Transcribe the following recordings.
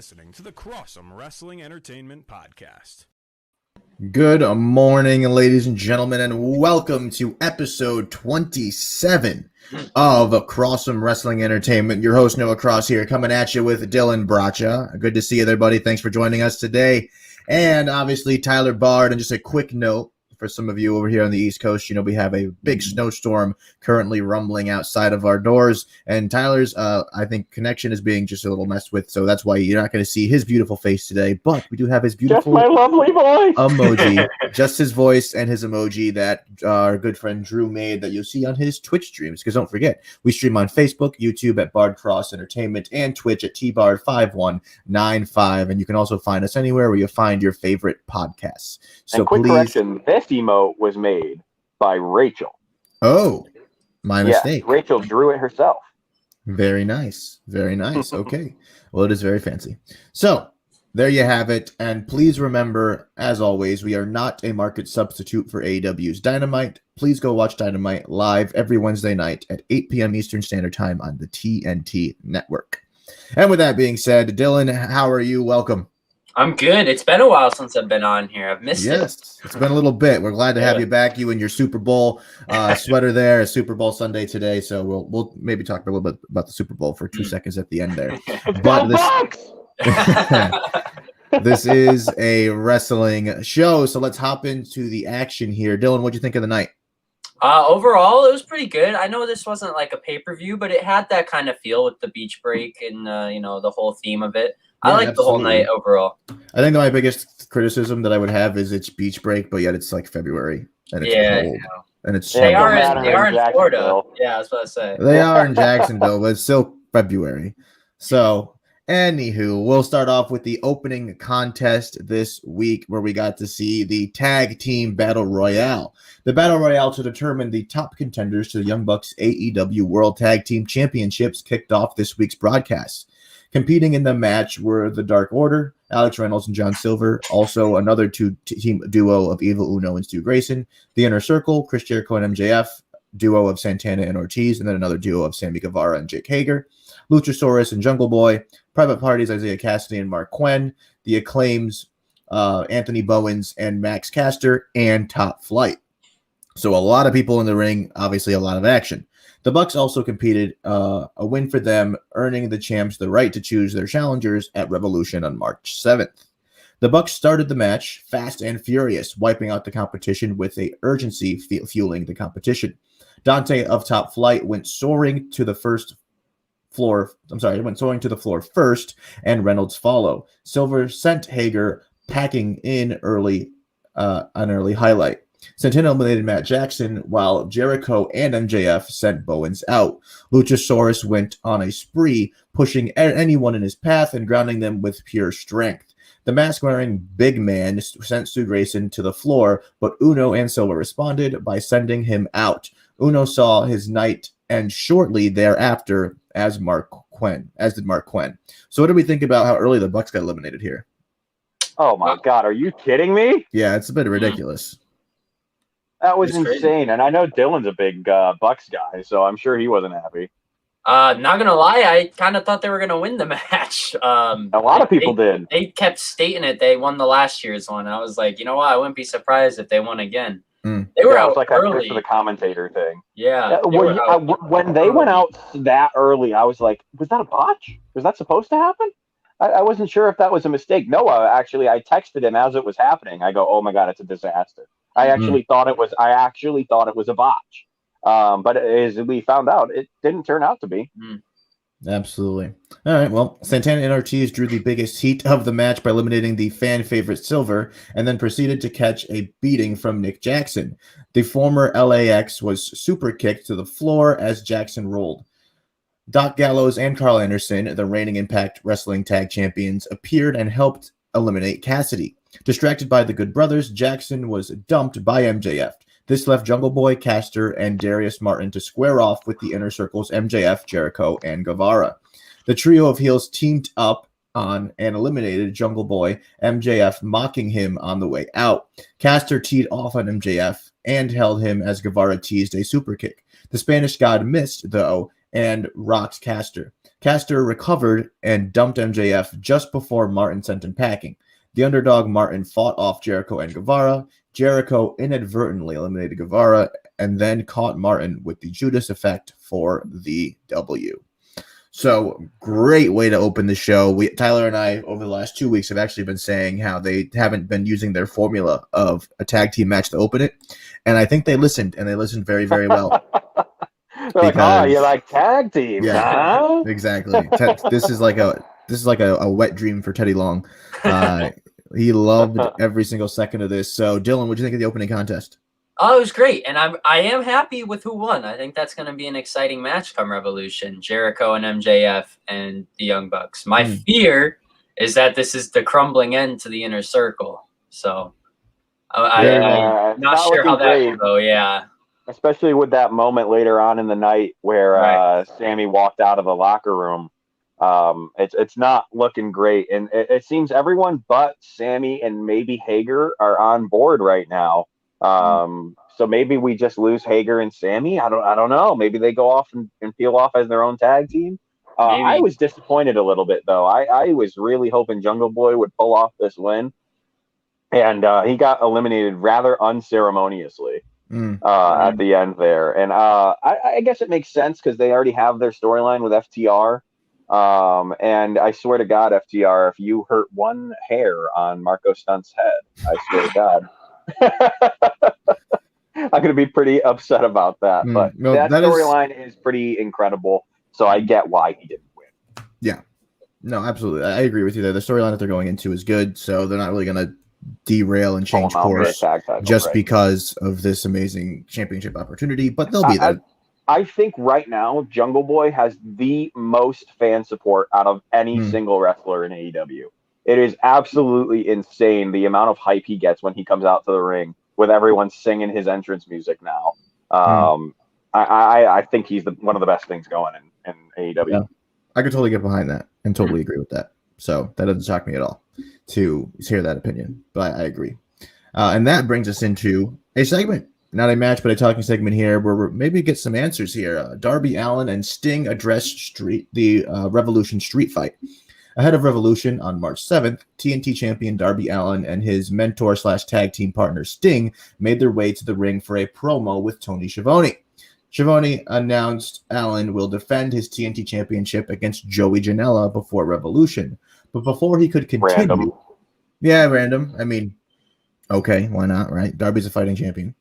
listening to the Cross'em Wrestling Entertainment Podcast. Good morning, ladies and gentlemen, and welcome to episode 27 of Cross'em Wrestling Entertainment. Your host, Noah Cross, here, coming at you with Dylan Bracha. Good to see you there, buddy. Thanks for joining us today. And obviously, Tyler Bard. And just a quick note for some of you over here on the East Coast, we have a big snowstorm currently rumbling outside of our doors. And Tyler's, I think, connection is being just a little messed with. So that's why you're not going to see his beautiful face today. But we do have his beautiful just my lovely voice emoji, just his voice and his emoji that our good friend Drew made that you'll see on his Twitch streams. Because don't forget, we stream on Facebook, YouTube at Bard Cross Entertainment, and Twitch at tbard5195. And you can also find us anywhere where you find your favorite podcasts. So and quick correction, this emote was made by Rachel. Oh, my mistake. Rachel drew it herself. Very nice. Very nice. Okay. Well, it is very fancy. So there you have it. And please remember, as always, we are not a market substitute for AEW's Dynamite. Please go watch Dynamite live every Wednesday night at 8 p.m. Eastern Standard Time on the TNT Network. And with that being said, Dylan, how are you? Welcome. I'm good. It's been a while since I've been on here. I've missed it. Yes, it's been a little bit. We're glad to have you back. You and your Super Bowl sweater there. A Super Bowl Sunday today, so we'll maybe talk a little bit about the Super Bowl for 2 seconds at the end there. But this is a wrestling show, so let's hop into the action here. Dylan, what'd you think of the night? Overall, it was pretty good. I know this wasn't like a pay-per-view, but it had that kind of feel with the beach break and the whole theme of it. I like the whole night overall. I think my biggest criticism that I would have is it's beach break, but yet it's like February and it's cold. And it's they are in Florida. Yeah, I was about to say. They are in Jacksonville, but it's still February. So, anywho, we'll start off with the opening contest this week where we got to see the Tag Team Battle Royale. The Battle Royale to determine the top contenders to the Young Bucks AEW World Tag Team Championships kicked off this week's broadcast. Competing in the match were the Dark Order, Alex Reynolds and John Silver, also another two-team duo of Evil Uno and Stu Grayson, the Inner Circle, Chris Jericho and MJF, duo of Santana and Ortiz, and then another duo of Sammy Guevara and Jake Hager, Luchasaurus and Jungle Boy, Private Parties, Isaiah Cassidy and Mark Quinn, the Acclaims, Anthony Bowens and Max Caster, and Top Flight. So a lot of people in the ring, obviously a lot of action. The Bucks also competed, a win for them, earning the champs the right to choose their challengers at Revolution on March 7th. The Bucks started the match fast and furious, wiping out the competition with a urgency fueling the competition. Dante of Top Flight went soaring to the floor first, and Reynolds follow. Silver sent Hager packing in an early highlight. Santana eliminated Matt Jackson, while Jericho and MJF sent Bowens out. Luchasaurus went on a spree, pushing anyone in his path and grounding them with pure strength. The mask-wearing big man sent Stu Grayson to the floor, but Uno and Silva responded by sending him out. Uno saw his night end shortly thereafter, as did Mark Quinn. So what do we think about how early the Bucks got eliminated here? Oh my God, are you kidding me? Yeah, it's a bit ridiculous. That was insane, and I know Dylan's a big Bucks guy, so I'm sure he wasn't happy. Not gonna lie, I kind of thought they were gonna win the match. A lot of people did. They kept stating it. They won the last year's one. I was like, you know what? I wouldn't be surprised if they won again. They were out early. For the commentator thing. Yeah. When they went out that early, I was like, was that a botch? Was that supposed to happen? I wasn't sure if that was a mistake. Noah, actually, I texted him as it was happening. I go, oh my God, it's a disaster. I actually thought it was a botch. But as we found out, it didn't turn out to be. Absolutely. All right. Well, Santana and Ortiz drew the biggest heat of the match by eliminating the fan favorite Silver and then proceeded to catch a beating from Nick Jackson. The former LAX was super kicked to the floor as Jackson rolled. Doc Gallows and Carl Anderson, the reigning Impact Wrestling Tag Champions, appeared and helped eliminate Cassidy. Distracted by the Good Brothers, Jackson was dumped by MJF. This left Jungle Boy, Caster, and Darius Martin to square off with the Inner Circle's MJF, Jericho, and Guevara. The trio of heels teamed up on and eliminated Jungle Boy, MJF mocking him on the way out. Caster teed off on MJF and held him as Guevara teased a super kick. The Spanish God missed, though, and rocked Caster. Caster recovered and dumped MJF just before Martin sent him packing. The underdog Martin fought off Jericho and Guevara. Jericho inadvertently eliminated Guevara and then caught Martin with the Judas effect for the W. So great way to open the show. Tyler and I, over the last 2 weeks, have actually been saying how they haven't been using their formula of a tag team match to open it. And I think they listened, and they listened very, very well. They're like, oh, you like tag teams, huh? Exactly. This is like a wet dream for Teddy Long. He loved every single second of this. So, Dylan, what do you think of the opening contest? Oh, it was great, and I am happy with who won. I think that's going to be an exciting match come Revolution. Jericho and MJF and the Young Bucks. My fear is that this is the crumbling end to the Inner Circle. So I'm not sure how that will go. Yeah, especially with that moment later on in the night where Sammy walked out of the locker room. It's not looking great, and it seems everyone but Sammy and maybe Hager are on board right now. So maybe we just lose Hager and Sammy. I don't know. Maybe they go off and peel off as their own tag team. I was disappointed a little bit though. I was really hoping Jungle Boy would pull off this win, and he got eliminated rather unceremoniously at the end there. And I guess it makes sense because they already have their storyline with FTR. And I swear to God, FTR, if you hurt one hair on Marco Stunt's head, I swear to God. I'm going to be pretty upset about that, but that storyline is pretty incredible, so I get why he didn't win. Yeah, no, absolutely, I agree with you there. The storyline that they're going into is good, so they're not really going to derail and change course just because of this amazing championship opportunity, but they'll be there. I think right now Jungle Boy has the most fan support out of any single wrestler in AEW. It is absolutely insane the amount of hype he gets when he comes out to the ring with everyone singing his entrance music now. I think he's one of the best things going in AEW. Yeah. I could totally get behind that and totally agree with that. So that doesn't shock me at all to hear that opinion, but I agree. And that brings us into a segment, not a match, but a talking segment here where we'll maybe get some answers here. Darby Allin and Sting address the Revolution street fight. Ahead of Revolution on March 7th, TNT champion Darby Allin and his mentor/tag team partner Sting made their way to the ring for a promo with Tony Schiavone. Schiavone announced Allin will defend his TNT championship against Joey Janela before Revolution. But before he could continue... Random. I mean, okay, why not, right? Darby's a fighting champion.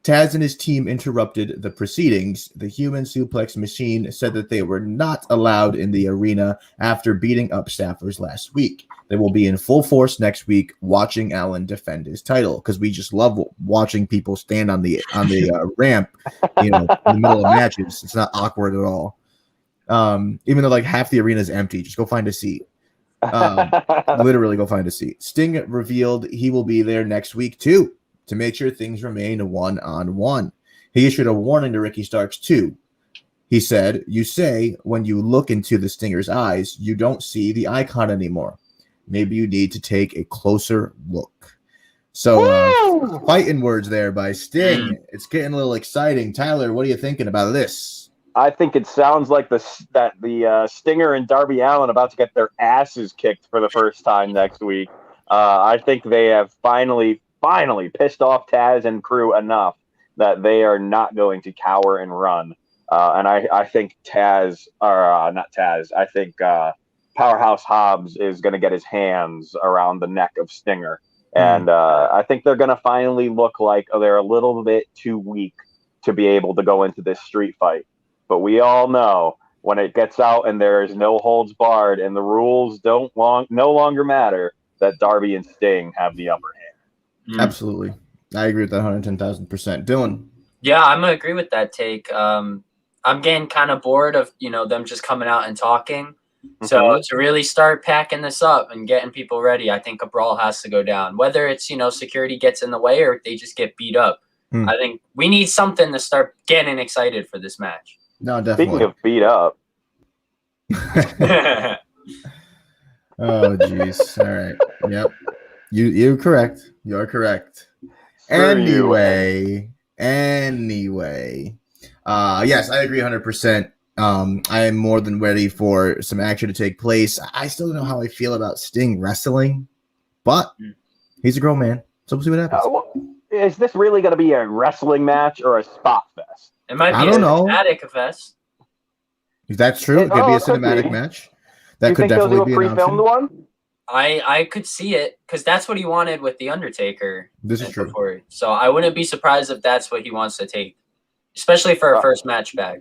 Taz and his team interrupted the proceedings. The human suplex machine said that they were not allowed in the arena after beating up staffers last week. They will be in full force next week watching Allin defend his title because we just love watching people stand on the ramp, in the middle of matches. It's not awkward at all. Even though like half the arena is empty, just go find a seat. Literally go find a seat. Sting revealed he will be there next week too, to make sure things remain one-on-one. He issued a warning to Ricky Starks, too. He said, you say when you look into the Stinger's eyes, you don't see the icon anymore. Maybe you need to take a closer look. So, fighting words there by Sting. It's getting a little exciting. Tyler, what are you thinking about this? I think it sounds like the Stinger and Darby Allin about to get their asses kicked for the first time next week. I think they have finally pissed off Taz and crew enough that they are not going to cower and run. And I think I think Powerhouse Hobbs is going to get his hands around the neck of Stinger. And I think they're going to finally look like they're a little bit too weak to be able to go into this street fight. But we all know when it gets out and there is no holds barred and the rules no longer matter, that Darby and Sting have the upper hand. Absolutely. I agree with that 110,000%. Dylan. Yeah, I'm going to agree with that take. I'm getting kind of bored of, them just coming out and talking. So to really start packing this up and getting people ready, I think a brawl has to go down. Whether it's, security gets in the way or they just get beat up. I think we need something to start getting excited for this match. No, definitely. Speaking of beat up. Oh, jeez. All right. Yep. You're correct. You're correct. Anyway. Yes, I agree 100%. I am more than ready for some action to take place. I still don't know how I feel about Sting wrestling, but he's a grown man, so we'll see what happens. Is this really going to be a wrestling match or a spot fest? It might be I don't know. cinematic fest. That's true. It could be a cinematic match. That could definitely be an option. Pre-filmed one? I could see it because that's what he wanted with The Undertaker. This is true. Before. So I wouldn't be surprised if that's what he wants to take, especially for a first match back.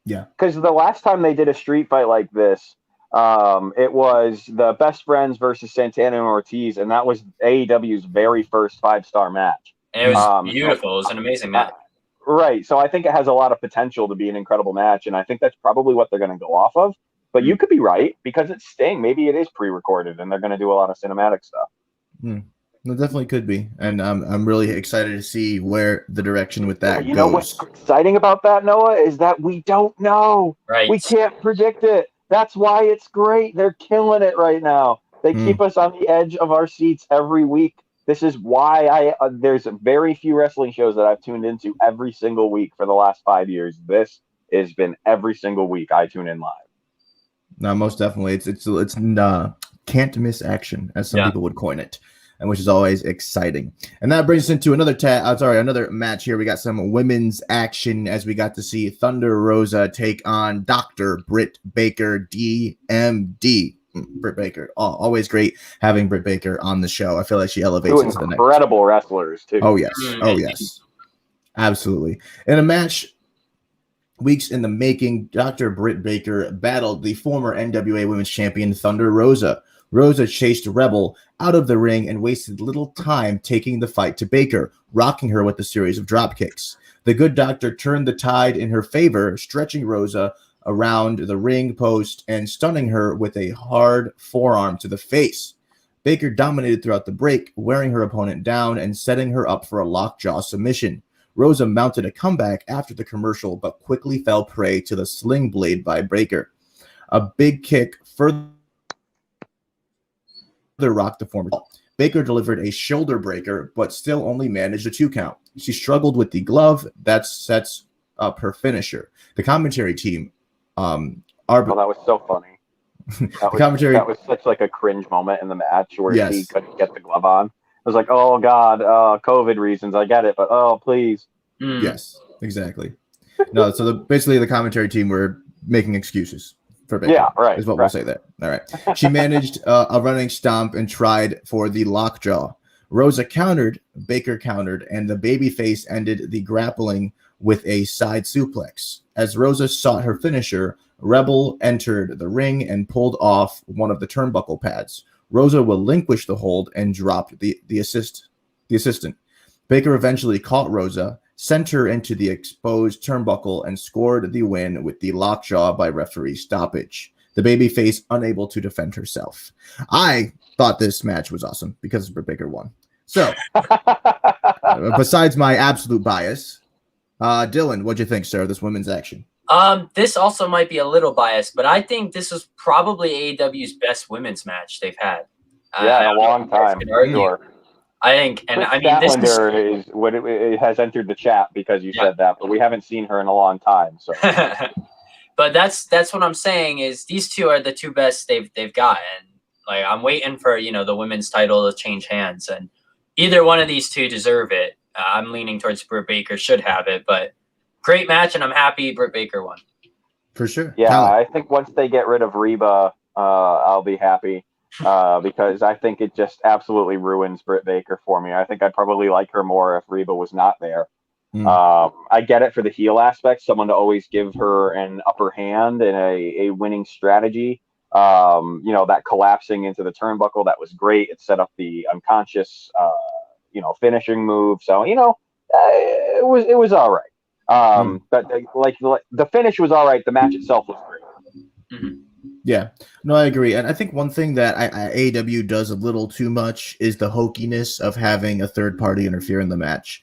Yeah. Because the last time they did a street fight like this, it was the Best Friends versus Santana and Ortiz, and that was AEW's very first 5-star match. And it was beautiful. It was an amazing match. Right. So I think it has a lot of potential to be an incredible match, and I think that's probably what they're going to go off of. But you could be right because it's Sting. Maybe it is pre-recorded, and they're going to do a lot of cinematic stuff. It definitely could be, and I'm really excited to see where the direction with that goes. You know what's exciting about that, Noah, is that we don't know. Right. We can't predict it. That's why it's great. They're killing it right now. They keep us on the edge of our seats every week. This is why there's very few wrestling shows that I've tuned into every single week for the last 5 years. This has been every single week I tune in live. No, most definitely. It's can't miss action, as some people would coin it, and which is always exciting. And that brings us into another match here. We got some women's action as we got to see Thunder Rosa take on Dr. Britt Baker, DMD. Britt Baker. Always great having Britt Baker on the show. I feel like she elevates into the next. Incredible wrestlers, too. Oh, yes. Oh, yes. Absolutely. In a match weeks in the making, Dr. Britt Baker battled the former NWA Women's Champion Thunder Rosa. Rosa chased Rebel out of the ring and wasted little time taking the fight to Baker, rocking her with a series of drop kicks. The good doctor turned the tide in her favor, stretching Rosa around the ring post and stunning her with a hard forearm to the face. Baker dominated throughout the break, wearing her opponent down and setting her up for a lockjaw submission. Rosa mounted a comeback after the commercial, but quickly fell prey to the sling blade by Baker. A big kick further rocked the former. Baker delivered a shoulder breaker, but still only managed a 2 count. She struggled with the glove that sets up her finisher. The commentary team, that was so funny. That was such like a cringe moment in the match where she couldn't get the glove on. I was like, oh, God, COVID reasons. I get it, but please. Yes, exactly. No, so basically the commentary team were making excuses for Baker. Yeah, right. Is what we'll say there. All right. She managed a running stomp and tried for the lockjaw. Rosa countered, Baker countered, and the babyface ended the grappling with a side suplex. As Rosa sought her finisher, Rebel entered the ring and pulled off one of the turnbuckle pads. Rosa relinquished the hold and dropped the assistant. Baker eventually caught Rosa, sent her into the exposed turnbuckle, and scored the win with the lockjaw by referee stoppage. The babyface unable to defend herself. I thought this match was awesome because Britt Baker won. So, besides my absolute bias, Dylan, what'd you think, sir, of this women's action? This also might be a little biased, but I think this was probably AEW's best women's match they've had. In a long time. Sure. I think, and I mean, this is what it has entered the chat because you said that, but we haven't seen her in a long time. So, but that's what I'm saying is these two are the two best they've got, and like I'm waiting for the women's title to change hands, and either one of these two deserve it. I'm leaning towards Britt Baker should have it, but. Great match, and I'm happy Britt Baker won. For sure. Yeah, I think once they get rid of Reba, I'll be happy because I think it just absolutely ruins Britt Baker for me. I think I'd probably like her more if Reba was not there. I get it for the heel aspect, someone to always give her an upper hand and a winning strategy. That collapsing into the turnbuckle, that was great. It set up the unconscious, finishing move. So, it was all right. But the finish was all right. The match itself was great. Yeah, no, I agree. And I think one thing that AEW does a little too much is the hokiness of having a third party interfere in the match.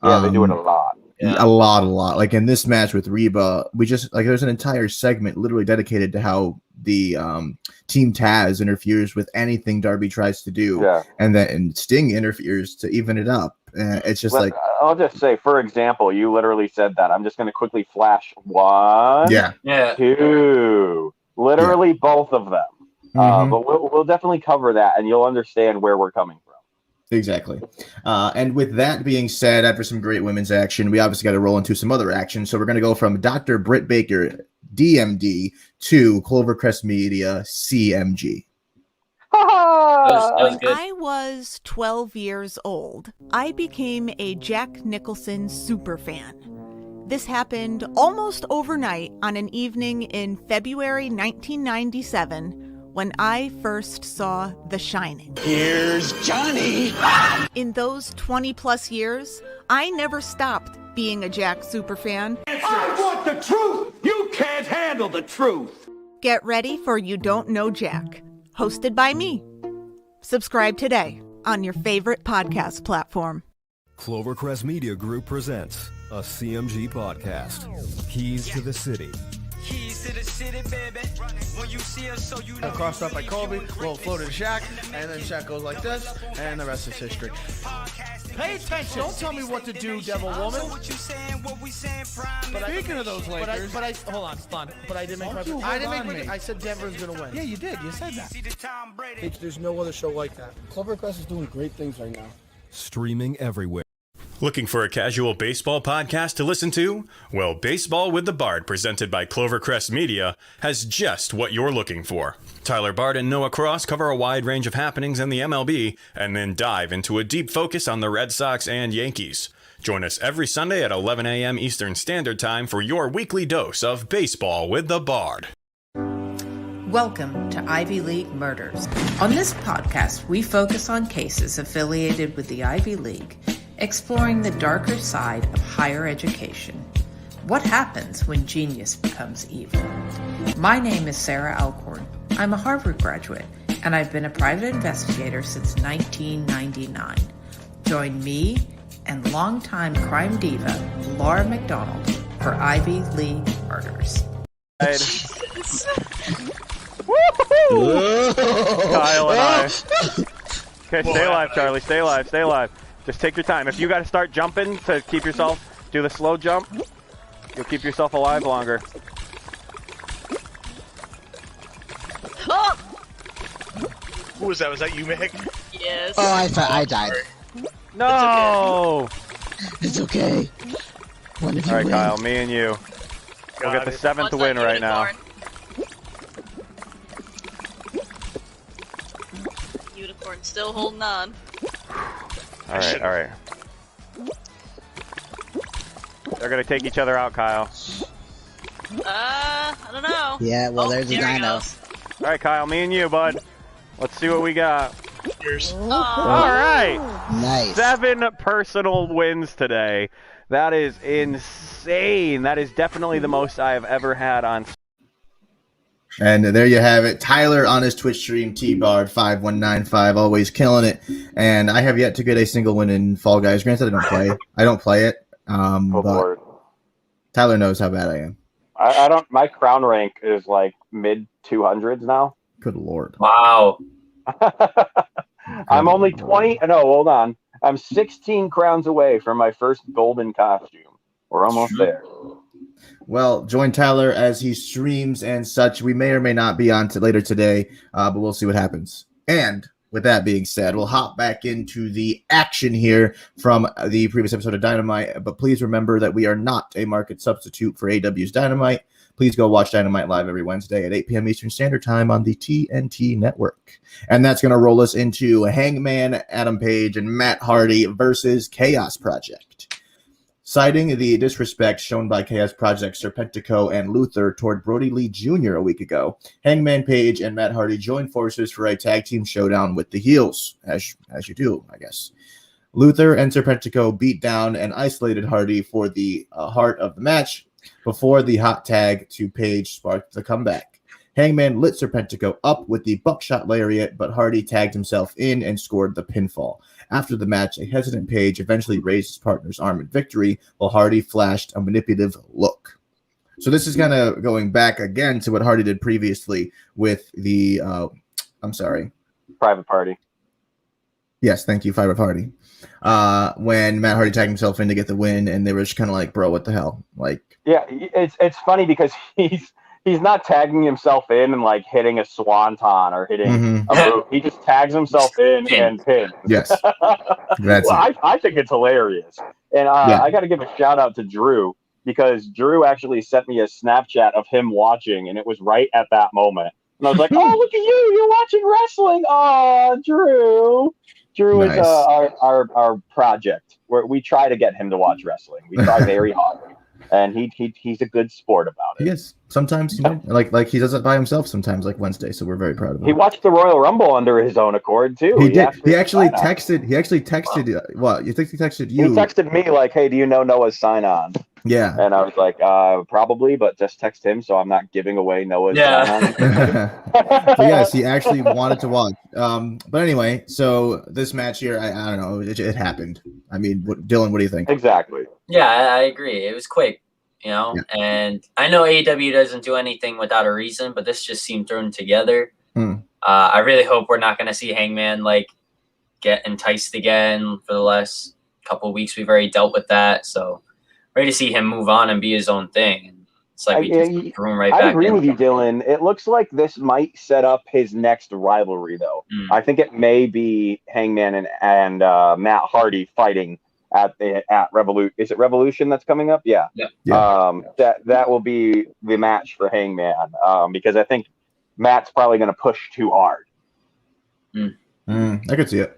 Yeah, they do it a lot. Yeah. A lot. Like in this match with Reba, we just there's an entire segment literally dedicated to how the Team Taz interferes with anything Darby tries to do, and then Sting interferes to even it up. It's just like, I'll just say, for example, you literally said that. I'm just going to quickly flash one, Yeah. two, literally both of them. But we'll definitely cover that, and you'll understand where we're coming from. Exactly. And with that being said, after some great women's action, we obviously got to roll into some other action. So we're going to go from Dr. Britt Baker, DMD, to Clovercrest Media, CMG. That was When good. I was 12 years old, I became a Jack Nicholson superfan. This happened almost overnight on an evening in February 1997 when I first saw The Shining. Here's Johnny! In those 20 plus years, I never stopped being a Jack superfan. I want the truth! You can't handle the truth! Get ready for You Don't Know Jack, hosted by me. Subscribe today on your favorite podcast platform. Clovercrest Media Group presents a CMG podcast, Keys to the City. Keys to the city, baby. When you see us, so you know. Crossed up by Kobe, little floated to Shaq, and then Shaq goes like this, and the rest is history. Pay attention! Don't tell me what to do, Devil Woman. But speaking of those Lakers, but I hold on, stun. But I didn't make I said Denver's gonna win. Yeah, you did. You said that. There's no other show like that. Clovercrest is doing great things right now. Streaming everywhere. Looking for a casual baseball podcast to listen to? Well, Baseball with the Bard, presented by Clovercrest Media, has just what you're looking for. Tyler Bard and Noah Cross cover a wide range of happenings in the MLB, and then dive into a deep focus on the Red Sox and Yankees. Join us every Sunday at 11 a.m. Eastern Standard Time for your weekly dose of Baseball with the Bard. Welcome to Ivy League Murders. On this podcast, we focus on cases affiliated with the Ivy League, exploring the darker side of higher education. What happens when genius becomes evil? My name is Sarah Alcorn. I'm a Harvard graduate, and I've been a private investigator since 1999. Join me and longtime crime diva Laura McDonald for Ivy League Murders. Kyle and I. Okay, stay alive, Charlie. Stay alive. Stay alive. Just take your time. If you got to start jumping to keep yourself, do the slow jump. You'll keep yourself alive longer. Who was that? Was that you, Meg? Yes. Oh, I died. No! It's okay. All right, Kyle, me and you. We'll get the 7th win right now. Unicorn still holding on. All right. They're gonna take each other out, Kyle. I don't know. Yeah, well, there's a dino. All right, Kyle, me and you, bud. Let's see what we got. Cheers. All right. Nice. 7 personal wins today. That is insane. That is definitely the most I have ever had on. And there you have it. Tyler on his Twitch stream, TBard5195, always killing it. And I have yet to get a single win in Fall Guys. Granted, I don't play it. But Tyler knows how bad I am. I don't. My crown rank is like mid 200s now. Good Lord. Wow. I'm only 20. No, hold on. I'm 16 crowns away from my first golden costume. We're almost there. Well, join Tyler as he streams and such. We may or may not be on later today, but we'll see what happens. And with that being said, we'll hop back into the action here from the previous episode of Dynamite. But please remember that we are not a market substitute for AW's Dynamite. Please go watch Dynamite live every Wednesday at 8 p.m. Eastern Standard Time on the TNT Network. And that's going to roll us into Hangman, Adam Page, and Matt Hardy versus Chaos Project. Citing the disrespect shown by Chaos Project Serpentico and Luther toward Brody Lee Jr. a week ago, Hangman Page and Matt Hardy joined forces for a tag team showdown with the heels, as you do, I guess. Luther and Serpentico beat down and isolated Hardy for the heart of the match before the hot tag to Page sparked the comeback. Hangman lit Serpentico up with the buckshot lariat, but Hardy tagged himself in and scored the pinfall. After the match, a hesitant Page eventually raised his partner's arm in victory, while Hardy flashed a manipulative look. So this is kind of going back again to what Hardy did previously with the, Private Party. Yes, thank you, Private Party. when Matt Hardy tagged himself in to get the win, and they were just kind of like, bro, what the hell? Like, yeah, it's funny because he's not tagging himself in and like hitting a swanton or hitting a move. He just tags himself in and pins. Yes, that's well, I think it's hilarious, and I got to give a shout out to Drew because Drew actually sent me a Snapchat of him watching, and it was right at that moment. And I was like, "Oh, look at you! You're watching wrestling! Oh, Drew! Drew is our project where we try to get him to watch wrestling. We try very hard, and he's a good sport about it. He is. Sometimes, like he does it by himself. Sometimes, like Wednesday. So we're very proud of him. He watched the Royal Rumble under his own accord too. He did. He actually texted. What? You think he texted you? He texted me like, "Hey, do you know Noah's sign on?" Yeah. And I was like, probably, but just text him so I'm not giving away Noah's sign on. So yes, he actually wanted to watch. But anyway, so this match here, I don't know, it happened. I mean, Dylan, what do you think? Exactly. Yeah, I agree. It was quick, and I know AEW doesn't do anything without a reason, but this just seemed thrown together. I really hope we're not going to see Hangman like get enticed again for the last couple of weeks. We've already dealt with that, so ready to see him move on and be his own thing. And it's like we just threw him right back. I agree with you, Dylan. It looks like this might set up his next rivalry, though. I think it may be Hangman and Matt Hardy fighting at Revolution. Is it Revolution that's coming up? Yeah. That will be the match for Hangman because I think Matt's probably going to push too hard. I could see it.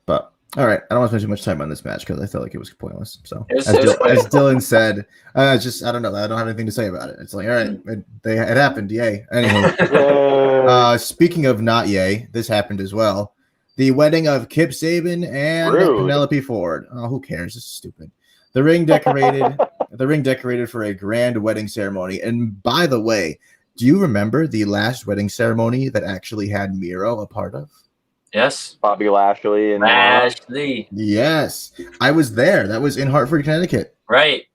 But all right, I don't want to spend too much time on this match because I felt like it was pointless. So, as Dylan said, I don't know. I don't have anything to say about it. It's like, all right, it happened. Yay. Anyway, speaking of not yay, this happened as well. The wedding of Kip Sabian and Penelope Ford. Oh, who cares? This is stupid. The ring decorated for a grand wedding ceremony. And by the way, do you remember the last wedding ceremony that actually had Miro a part of? Yes. Bobby Lashley. Yes. I was there. That was in Hartford, Connecticut. Right.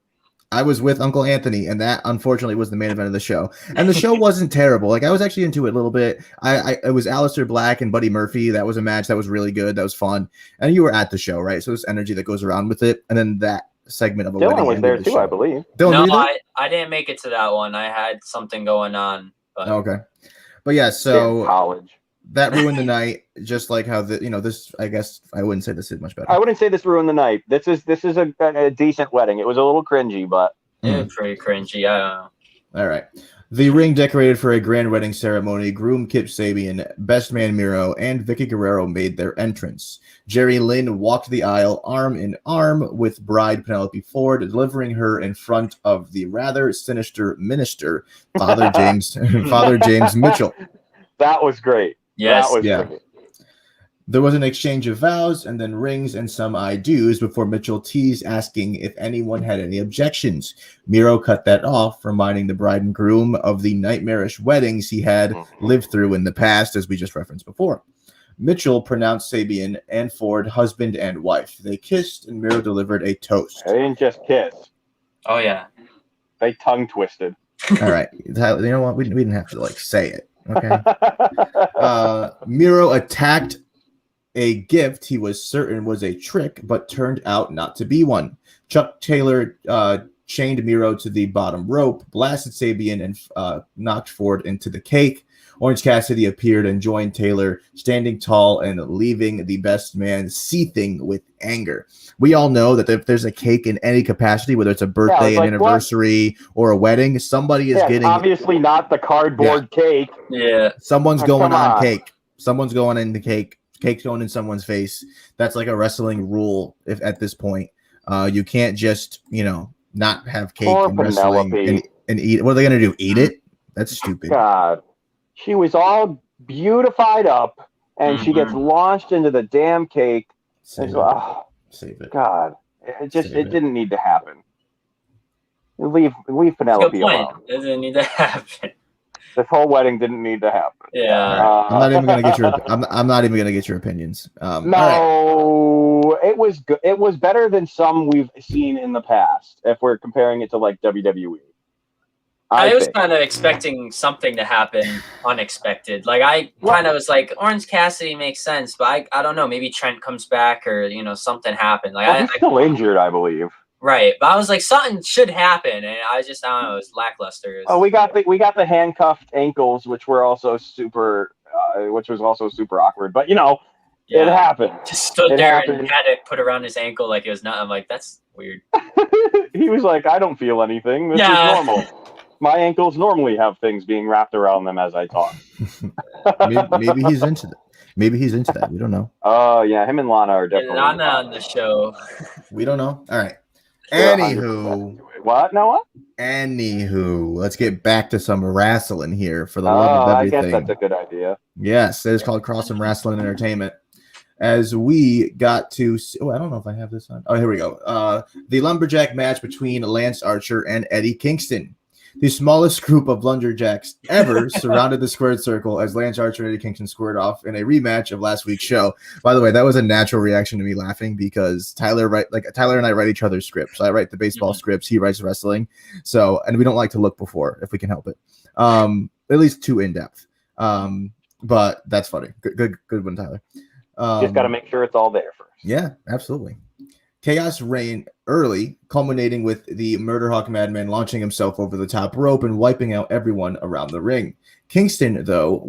I was with Uncle Anthony, and that unfortunately was the main event of the show. And the show wasn't terrible. Like, I was actually into it a little bit. It was Aleister Black and Buddy Murphy. That was a match that was really good. That was fun. And you were at the show, right? So there's energy that goes around with it. And then that segment of a Dylan wedding was there too, I believe. Dylan, no, I didn't make it to that one. I had something going on. But... Okay. But yeah, so college. That ruined the night, just like how this. I guess I wouldn't say this is much better. I wouldn't say this ruined the night. This is a decent wedding. It was a little cringy, but it was pretty cringy. I don't know. All right. The ring decorated for a grand wedding ceremony. Groom Kip Sabian, Best Man Miro, and Vicky Guerrero made their entrance. Jerry Lynn walked the aisle arm in arm with bride Penelope Ford, delivering her in front of the rather sinister minister, Father James Mitchell. That was great. Yes. Great. There was an exchange of vows and then rings and some I do's before Mitchell teased asking if anyone had any objections. Miro cut that off, reminding the bride and groom of the nightmarish weddings he had lived through in the past, as we just referenced before. Mitchell pronounced Sabian and Ford husband and wife. They kissed, and Miro delivered a toast. They didn't just kiss. Oh, yeah. They tongue twisted. All right. You know what? We didn't have to, say it. Okay. Miro attacked a gift he was certain was a trick, but turned out not to be one. Chuck Taylor chained Miro to the bottom rope, blasted Sabian, and knocked Ford into the cake. Orange Cassidy appeared and joined Taylor, standing tall and leaving the best man seething with anger. We all know that if there's a cake in any capacity, whether it's a birthday, an anniversary, or a wedding, somebody is getting... obviously not the cardboard cake. Yeah. Someone's going on cake. Someone's going in the cake. Cake's going in someone's face. That's like a wrestling rule if at this point. You can't just, not have cake in wrestling and eat. What are they going to do? Eat it? That's stupid. God. She was all beautified up, and she gets launched into the damn cake. Save it. God, it didn't need to happen. Leave Penelope alone. It didn't need to happen. This whole wedding didn't need to happen. Yeah. I'm not even gonna get your. I'm not even gonna get your opinions. No, it was good. It was better than some we've seen in the past. If we're comparing it to like WWE. I was kind of expecting something to happen unexpected. Like I kind of was like, Orange Cassidy makes sense, but I don't know. Maybe Trent comes back or something happened. Like he's still injured, I believe. Right, but I was like, something should happen, and I don't know. It's lackluster. Oh, we got the handcuffed ankles, which were also super, which was also super awkward. But it happened. Just stood there and had it put around his ankle like it was nothing. I'm like, that's weird. He was like, I don't feel anything. This is normal. My ankles normally have things being wrapped around them as I talk. maybe he's into that. Maybe he's into that. We don't know. Oh yeah, him and Lana are definitely Lana on the show. We don't know. All right. Anywho, what? Noah? Anywho, let's get back to some wrestling here for the love of everything. I guess that's a good idea. Yes, it is called Crossing Wrestling Entertainment. As we got to, I don't know if I have this on. Oh, here we go. The lumberjack match between Lance Archer and Eddie Kingston. The smallest group of lumberjacks ever surrounded the squared circle as Lance Archer and Eddie Kingston squared off in a rematch of last week's show. By the way, that was a natural reaction to me laughing because Tyler and I write each other's scripts. I write the baseball scripts, he writes wrestling. So, and we don't like to look before if we can help it. At least too in depth. But that's funny. Good one, Tyler. Just got to make sure it's all there first. Yeah, absolutely. Chaos reigned early, culminating with the Murder Hawk Madman launching himself over the top rope and wiping out everyone around the ring. Kingston, though,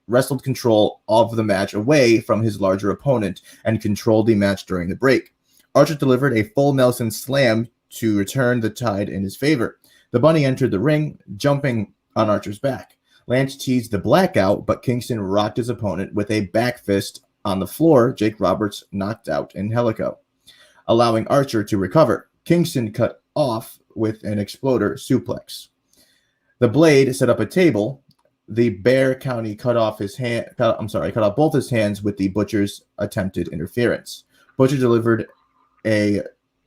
wrestled control of the match away from his larger opponent and controlled the match during the break. Archer delivered a full Nelson slam to return the tide in his favor. The Bunny entered the ring, jumping on Archer's back. Lance teased the blackout, but Kingston rocked his opponent with a back fist on the floor. Jake Roberts knocked out in helico, allowing Archer to recover. Kingston cut off with an exploder suplex. The Blade set up a table. The Bear County cut off both his hands with the Butcher's attempted interference. Butcher delivered a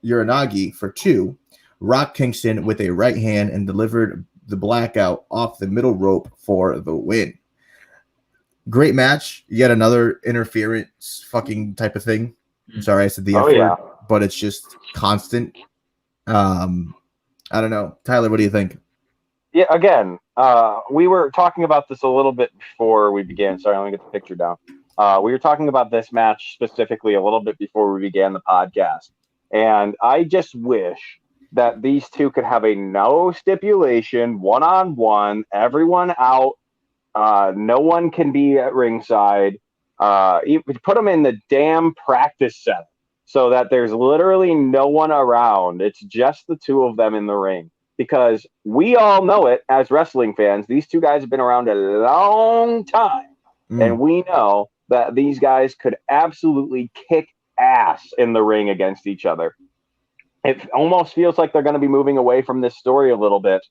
Uranagi for 2, rocked Kingston with a right hand, and delivered the blackout off the middle rope for the win. Great match. Yet another interference fucking type of thing. I'm sorry I said the F word, but it's just constant. I don't know. Tyler, what do you think? Yeah, again, we were talking about this a little bit before we began. Sorry, let me get the picture down. We were talking about this match specifically a little bit before we began the podcast. And I just wish that these two could have a no stipulation, one-on-one, everyone out. No one can be at ringside. Put them in the damn practice set so that there's literally no one around. It's just the two of them in the ring. Because we all know it as wrestling fans. These two guys have been around a long time. And we know that these guys could absolutely kick ass in the ring against each other. It almost feels like they're going to be moving away from this story a little bit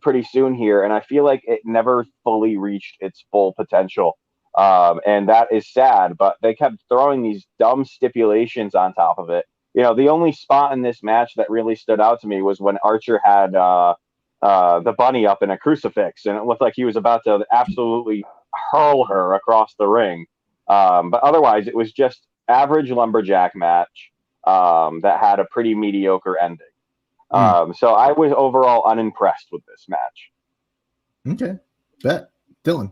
pretty soon here. And I feel like it never fully reached its full potential. And that is sad. But they kept throwing these dumb stipulations on top of it. The only spot in this match that really stood out to me was when Archer had the Bunny up in a crucifix, and it looked like he was about to absolutely hurl her across the ring. But otherwise, it was just average lumberjack match that had a pretty mediocre ending. So I was overall unimpressed with this match. Okay. Bet. Dylan.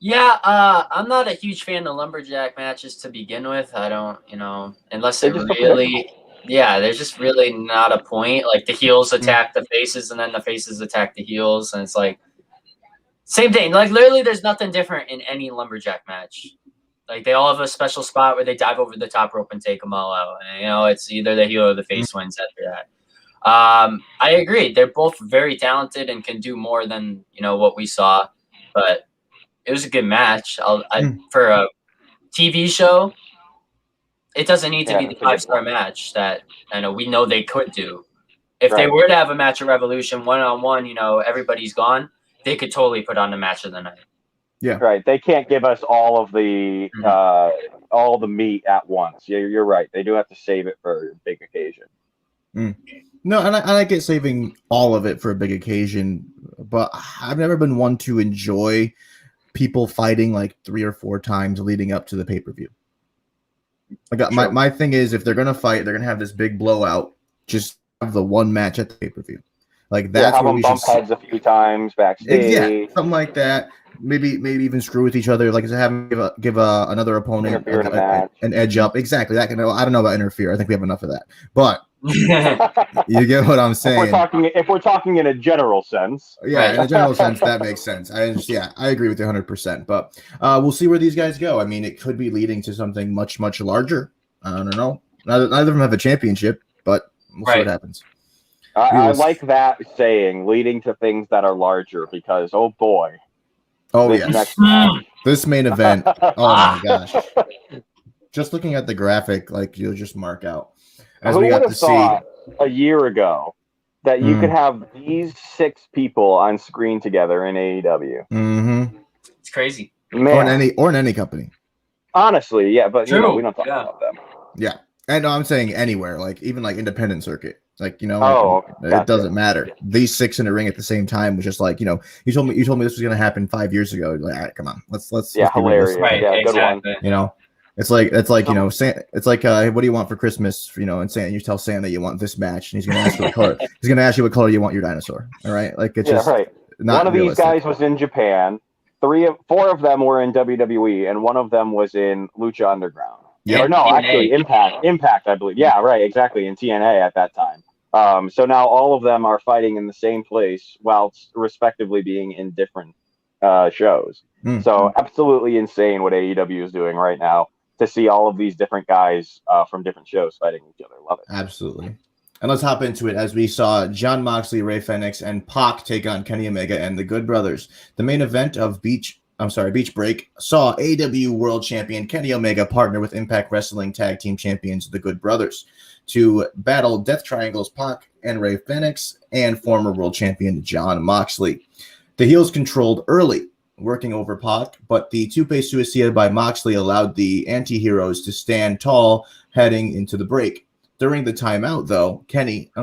Yeah, I'm not a huge fan of lumberjack matches to begin with. I don't, unless they're really, there's just really not a point. Like the heels attack the faces and then the faces attack the heels. And it's like, same thing. Like literally there's nothing different in any lumberjack match. Like they all have a special spot where they dive over the top rope and take them all out. And, it's either the heel or the face wins after that. I agree. They're both very talented and can do more than, what we saw. But it was a good match. For a TV show, it doesn't need to be the 5-star match that we know they could do. If they were to have a match at Revolution one-on-one, everybody's gone, they could totally put on the match of the night. Yeah. Right. They can't give us all of the meat at once. Yeah, you're right. They do have to save it for a big occasion. No, and I get saving all of it for a big occasion, but I've never been one to enjoy people fighting like 3 or 4 times leading up to the pay-per-view. My thing is, if they're going to fight, they're going to have this big blowout, just have the one match at the pay-per-view. Like that's have where them we bump should heads a few times backstage. Yeah, something like that. Maybe even screw with each other. Like I said, have them give another opponent Interfere in a match. an edge up. Exactly. That can. I don't know about interfere. I think we have enough of that. But you get what I'm saying. If we're talking in a general sense. Yeah, in a general sense, that makes sense. I agree with you 100%. But we'll see where these guys go. I mean, it could be leading to something much, much larger. I don't know. Neither of them have a championship, but we'll see what happens. I like that saying, leading to things that are larger, because, oh boy. Oh, yes. This main event. Oh, my gosh. Just looking at the graphic, like, you'll just mark out. As Who we got would to have see thought a year ago that you could have these 6 people on screen together in AEW? Mm-hmm. It's crazy. Man. Or in any company. Honestly, yeah, but you know, we don't talk about them. Yeah. And I'm saying anywhere, like even like independent circuit. Like, you know, gotcha. It doesn't matter. These 6 in a ring at the same time was just like, you know, you told me this was gonna happen 5 years ago. Like, all right, come on. Let's hilarious. Right, yeah, exactly. good one. You know, it's like you know, it's like what do you want for Christmas? You know, and saying you tell Santa you want this match, and he's gonna ask you what color. He's gonna ask you what color you want your dinosaur. All right, like it's just right. not one of realistic. these guys was in Japan. 4 of them were in WWE, and one of them was in Lucha Underground. Yeah. Or no, actually Impact, I believe. Yeah, right, exactly, in TNA at that time. So now all of them are fighting in the same place while respectively being in different shows. So absolutely insane what AEW is doing right now to see all of these different guys from different shows fighting each other. Love it. Absolutely. And let's hop into it as we saw Jon Moxley, Rey Fenix, and Pac take on Kenny Omega and the Good Brothers. The main event of Beach Break saw AEW World Champion Kenny Omega partner with Impact Wrestling Tag Team Champions the Good Brothers to battle Death Triangle's Pac and Rey Fenix and former World Champion Jon Moxley. The heels controlled early, working over Pac, but the Tope Suicida by Moxley allowed the anti-heroes to stand tall heading into the break. During the timeout, though, Kenny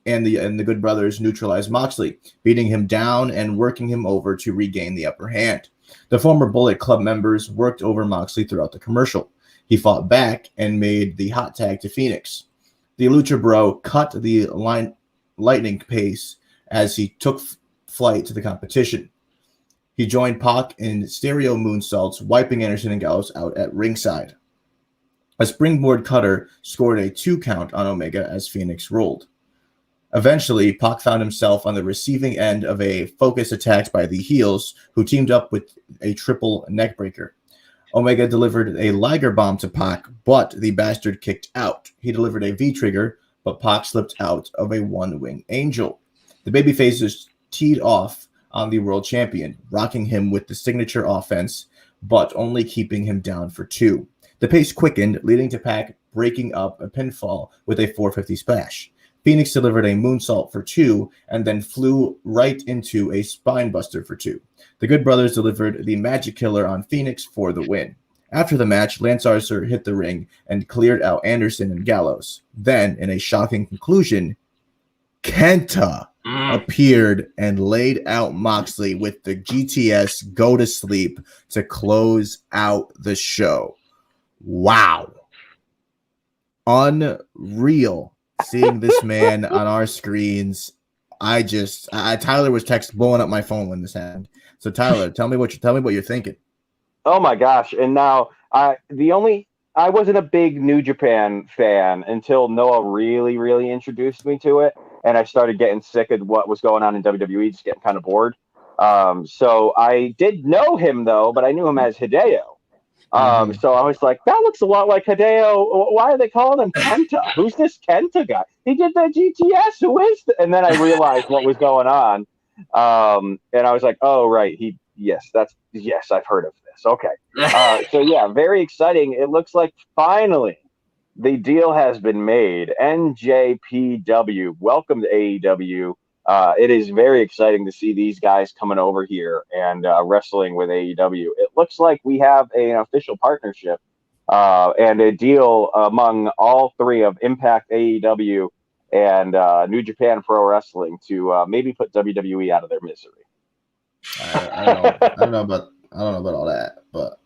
and the Good Brothers neutralized Moxley, beating him down and working him over to regain the upper hand. The former Bullet Club members worked over Moxley throughout the commercial. He fought back and made the hot tag to Phoenix. The Lucha Bro cut the lightning pace as he took flight to the competition. He joined Pac in stereo moonsaults, wiping Anderson and Gallows out at ringside. A springboard cutter scored a 2 count on Omega as Phoenix rolled. Eventually, Pac found himself on the receiving end of a focus attack by the heels, who teamed up with a triple neckbreaker. Omega delivered a Liger bomb to Pac, but the bastard kicked out. He delivered a V-trigger, but Pac slipped out of a one-wing angel. The babyfaces teed off on the world champion, rocking him with the signature offense, but only keeping him down for 2. The pace quickened, leading to Pac breaking up a pinfall with a 450 splash. Phoenix delivered a moonsault for 2 and then flew right into a spinebuster for 2. The Good Brothers delivered the Magic Killer on Phoenix for the win. After the match, Lance Archer hit the ring and cleared out Anderson and Gallows. Then, in a shocking conclusion, Kenta appeared and laid out Moxley with the GTS Go to Sleep to close out the show. Wow. Unreal seeing this man on our screens. Tyler was blowing up my phone when this happened. So Tyler, tell me what you're thinking. Oh my gosh. And now I wasn't a big New Japan fan until Noah really, really introduced me to it. And I started getting sick of what was going on in WWE, just getting kind of bored. So I did know him though, but I knew him as Hideo. So I was like, that looks a lot like Hideo. Why are they calling him Kenta? Who's this Kenta guy? He did that GTS. Who is that? And then I realized what was going on. And I was like, oh, right. Yes, I've heard of this. Okay. So yeah, very exciting. It looks like finally the deal has been made. NJPW, welcome to AEW. It is very exciting to see these guys coming over here and wrestling with AEW. It looks like we have an official partnership and a deal among all 3 of Impact, AEW, and New Japan Pro Wrestling to maybe put WWE out of their misery. I don't know about all that, but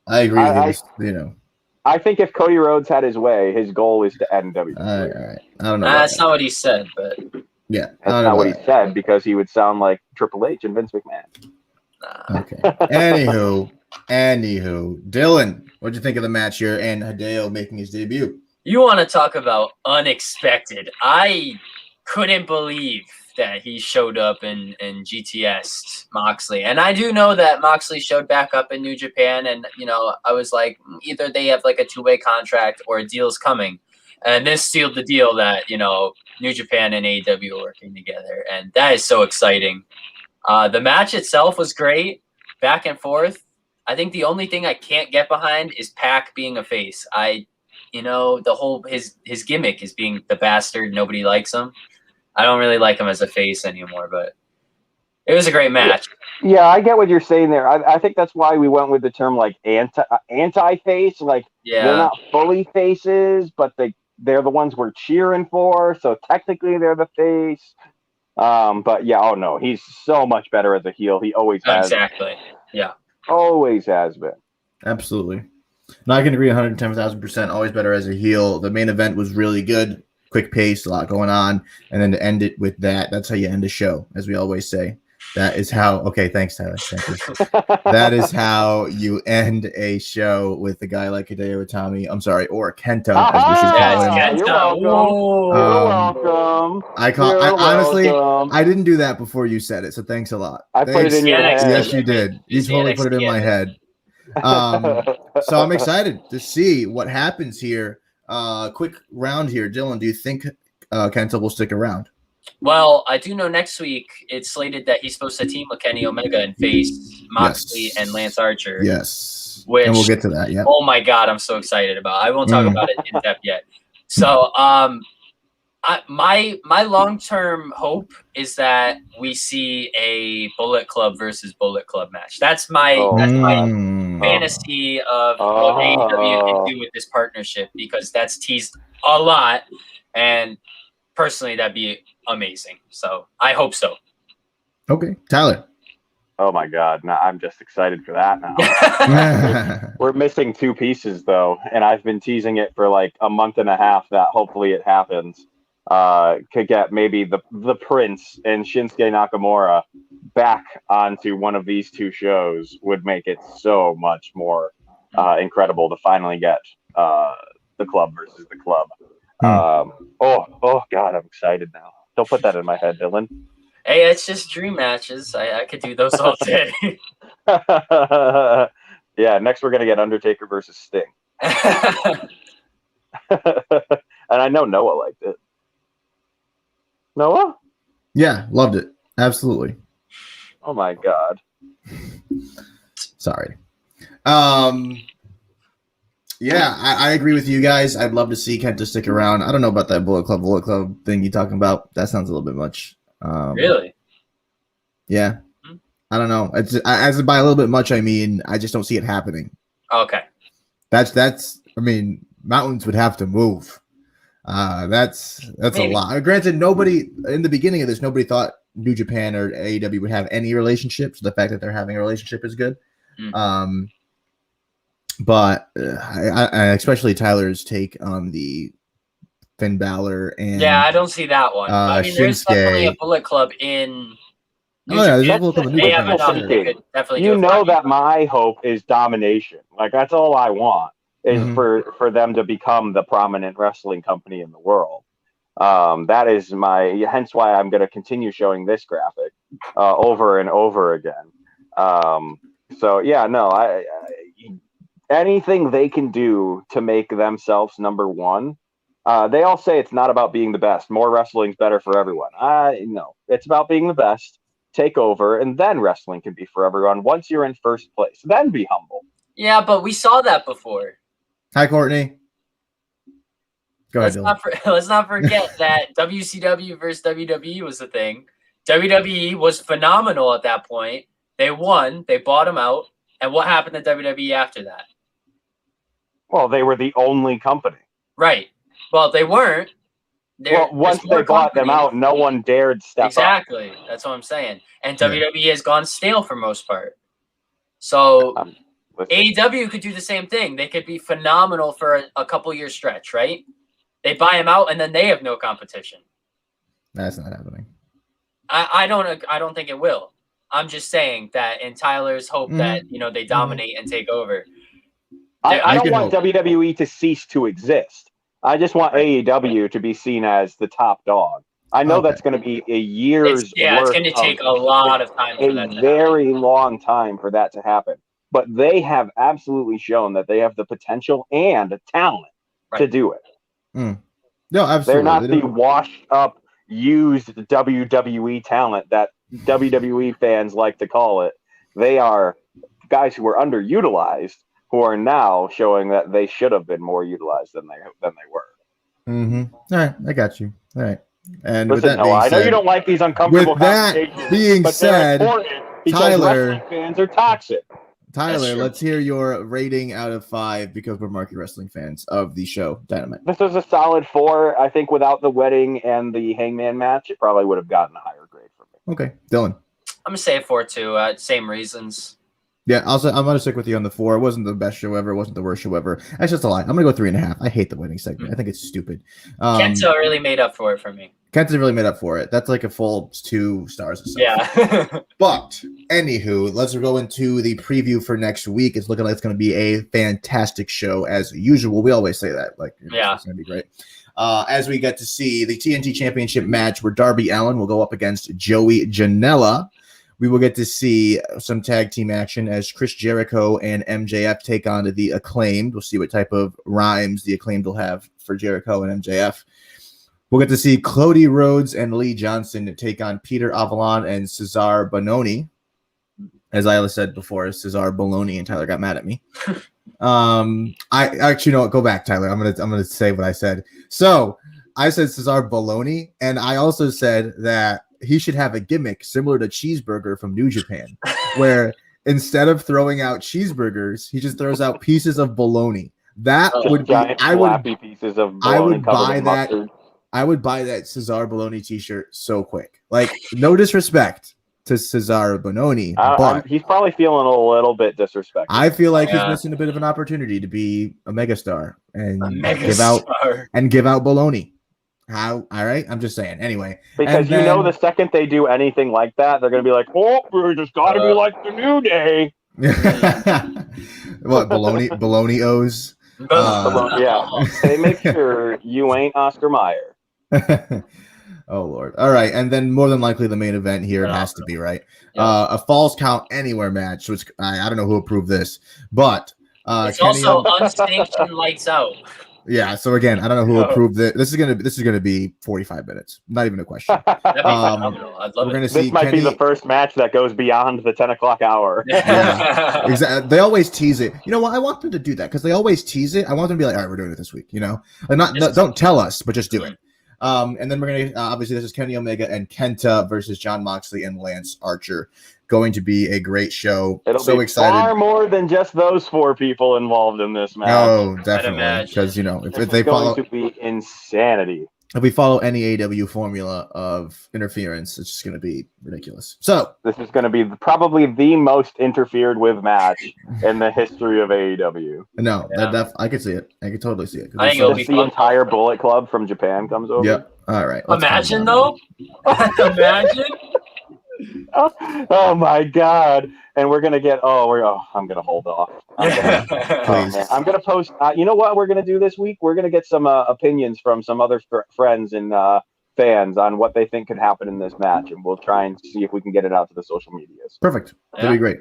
I agree with you. I think if Cody Rhodes had his way, his goal is to end WWE. All right. I don't know. That's not what he said, but Yeah, That's not what he said, because he would sound like Triple H and Vince McMahon. Okay. Anywho, Dylan, what'd you think of the match here and Hideo making his debut? You want to talk about unexpected? I couldn't believe that he showed up in GTS Moxley, and I do know that Moxley showed back up in New Japan, and I was like, either they have like a two-way contract or a deal's coming, and this sealed the deal that New Japan and AEW are working together, and that is so exciting. The match itself was great, back and forth. I think the only thing I can't get behind is Pac being a face. The whole his gimmick is being the bastard. Nobody likes him. I don't really like him as a face anymore, but it was a great match. Yeah, I get what you're saying there. I think that's why we went with the term like anti-face. Like, they're not fully faces, but they're the ones we're cheering for. So technically they're the face. But yeah, oh no, he's so much better as a heel. He always has. Exactly. Yeah. Always has been. Absolutely. No, I can agree 110,000%. Always better as a heel. The main event was really good. Quick pace, a lot going on. And then to end it with that's how you end a show, as we always say. That is how, okay, thanks, Tyler. Thank you. That is how you end a show with a guy like Hideo Itami. I'm sorry, or Kento, as we should call him. You're welcome. Honestly, I didn't do that before you said it, so thanks a lot. I put it in your head. Yes, you did. You totally put it in my head. So I'm excited to see what happens here. Quick round here. Dylan, do you think Kenta will stick around? Well, I do know next week it's slated that he's supposed to team with Kenny Omega and face Moxley and Lance Archer. Yes. Which, and we'll get to that, yeah. Oh my God, I'm so excited about. I won't talk about it in depth yet. So my long-term hope is that we see a Bullet Club versus Bullet Club match. That's my fantasy of what AEW can do with this partnership, because that's teased a lot, and personally that'd be amazing. So I hope so. Okay, Tyler. Oh my God, now I'm just excited for that now. We're missing two pieces though, and I've been teasing it for like a month and a half that hopefully it happens. Could get maybe the Prince and Shinsuke Nakamura back onto one of these two shows would make it so much more incredible to finally get the club versus the club. Oh God, I'm excited now. Don't put that in my head, Dylan. Hey, it's just dream matches. I could do those all day. Yeah, next we're gonna get Undertaker versus Sting. And I know Noah liked it. Noah? Yeah, loved it. Absolutely. Oh my God. Sorry. Yeah, I agree with you guys. I'd love to see Kenta stick around. I don't know about that Bullet Club thing you're talking about. That sounds a little bit much. Really? Yeah. I don't know. As by a little bit much, I mean, I just don't see it happening. Okay. That's. I mean, mountains would have to move. That's a lot. Granted, nobody in the beginning of this, nobody thought New Japan or AEW would have any relationship. So the fact that they're having a relationship is good. But I especially Tyler's take on the Finn Balor and I don't see that one. I mean, there's definitely a Bullet Club in. There's a Bullet Club in New Japan. Definitely. You know that my hope is domination. Like, that's all I want is for them to become the prominent wrestling company in the world. That is hence why I'm going to continue showing this graphic over and over again. So yeah, no, I anything they can do to make themselves number one. They all say it's not about being the best. More wrestling's better for everyone. No, it's about being the best. Take over, and then wrestling can be for everyone. Once you're in first place, then be humble. Yeah, but we saw that before. Hi, Courtney. Go ahead. Let's not forget that WCW versus WWE was the thing. WWE was phenomenal at that point. They won. They bought them out. And what happened to WWE after that? Well, they were the only company. Right. Well, they weren't. Once they bought them out, no one dared step up. Exactly. That's what I'm saying. And WWE has gone stale for most part. So AEW could do the same thing. They could be phenomenal for a couple year stretch, right? They buy them out, and then they have no competition. That's not happening. I don't think it will. I'm just saying that in Tyler's hope that they dominate and take over. I don't want WWE to cease to exist. I just want AEW to be seen as the top dog. I know that's going to be a year's it's going to take a lot of time for that to happen. A very long time for that to happen. But they have absolutely shown that they have the potential and talent to do it. No, absolutely. They're not the washed up, used WWE talent that WWE fans like to call it. They are guys who were underutilized, who are now showing that they should have been more utilized than they were. All right, I got you. All right. And listen, with that being I know said, you don't like these uncomfortable with that conversations, being but said, they're important because Tyler, wrestling fans are toxic. Tyler, let's hear your rating out of 5 because we're marquee wrestling fans of the show Dynamite. This is a solid 4. I think without the wedding and the hangman match, it probably would have gotten a higher grade for me. Okay, Dylan. I'm gonna say 4 too. Same reasons. Yeah, I'm gonna stick with you on the 4. It wasn't the best show ever. It wasn't the worst show ever. That's just a lie. I'm gonna go 3.5. I hate the wedding segment. I think it's stupid. Kenta really made up for it for me. Kenta really made up for it. That's like a full 2 stars or so. Yeah. But anywho, let's go into the preview for next week. It's looking like it's going to be a fantastic show as usual. We always say that. It's going to be great. As we get to see the TNT Championship match where Darby Allin will go up against Joey Janela. We will get to see some tag team action as Chris Jericho and MJF take on the Acclaimed. We'll see what type of rhymes the Acclaimed will have for Jericho and MJF. We'll get to see Cody Rhodes and Lee Johnson take on Peter Avalon and Cesar Bononi. As Isla said before, Cesar Bologna, and Tyler got mad at me. I actually know what. Go back, Tyler. I'm gonna say what I said. So I said Cesar Bologna, and I also said that he should have a gimmick similar to Cheeseburger from New Japan, where instead of throwing out cheeseburgers, he just throws out pieces of bologna. That would be. I would buy that. Mustard. I would buy that Cesar Bologna t-shirt so quick. Like, no disrespect to Cesar Bononi, but he's probably feeling a little bit disrespected. I feel like he's missing a bit of an opportunity to be a megastar and give out bologna. How? All right, I'm just saying. Anyway, because the second they do anything like that, they're going to be like, "Oh, we just got to be like the New Day." What bologna O's? They make sure you ain't Oscar Mayer. Oh Lord! All right, and then more than likely the main event here has to be right. A Falls Count Anywhere match, which I don't know who approved this, but it's also unsanctioned lights out. Yeah. So again, I don't know who approved it. This is gonna be 45 minutes. Not even a question. That'd be phenomenal. I'd love it. This might be the first match that goes beyond the 10 o'clock hour. Yeah, exactly. They always tease it. You know what? I want them to do that because they always tease it. I want them to be like, all right, we're doing it this week. And don't tell us, but just do it. And then we're gonna obviously this is Kenny Omega and Kenta versus Jon Moxley and Lance Archer. Going to be a great show. It'll be excited. Far more than just those 4 people involved in this match. Oh, definitely. Because if they follow, to be insanity. If we follow any AW formula of interference, it's just going to be ridiculous. So this is going to be probably the most interfered with match in the history of AEW. No, I could see it. I could totally see it. I think it'll be the entire Bullet Club from Japan comes over. Yep. All right. Imagine though. Imagine. Oh my God! And we're gonna get. I'm gonna hold off. I'm gonna post. You know what we're gonna do this week? We're gonna get some opinions from some other friends and fans on what they think could happen in this match, and we'll try and see if we can get it out to the social medias. Perfect. That'd be great.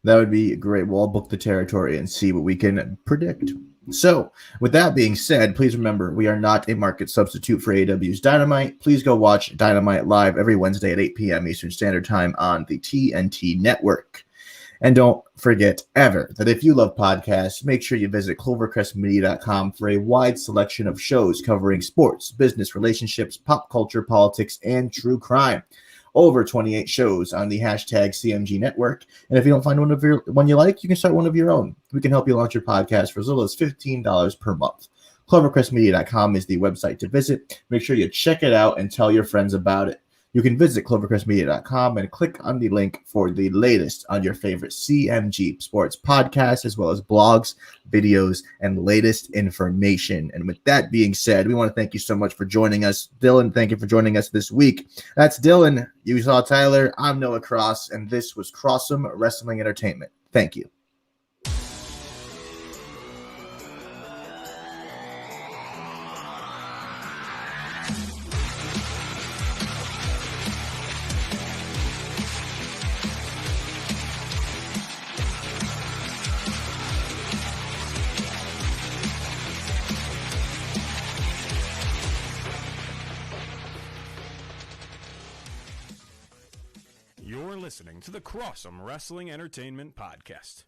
That would be great. We'll all book the territory and see what we can predict. So, with that being said, please remember we are not a market substitute for AEW's Dynamite. Please go watch Dynamite live every Wednesday at 8 p.m. Eastern Standard Time on the TNT Network. And don't forget ever that if you love podcasts, make sure you visit clovercrestmedia.com for a wide selection of shows covering sports, business, relationships, pop culture, politics, and true crime. Over 28 shows on the hashtag CMG Network. And if you don't find one you like, you can start one of your own. We can help you launch your podcast for as little as $15 per month. ClovercrestMedia.com is the website to visit. Make sure you check it out and tell your friends about it. you can visit clovercrestmedia.com and click on the link for the latest on your favorite CMG Sports podcast, as well as blogs, videos, and latest information. And with that being said, we want to thank you so much for joining us. Dylan, thank you for joining us this week. That's Dylan. You saw Tyler. I'm Noah Cross, and this was Crossum Wrestling Entertainment. Thank you. You're listening to the Crossum Wrestling Entertainment Podcast.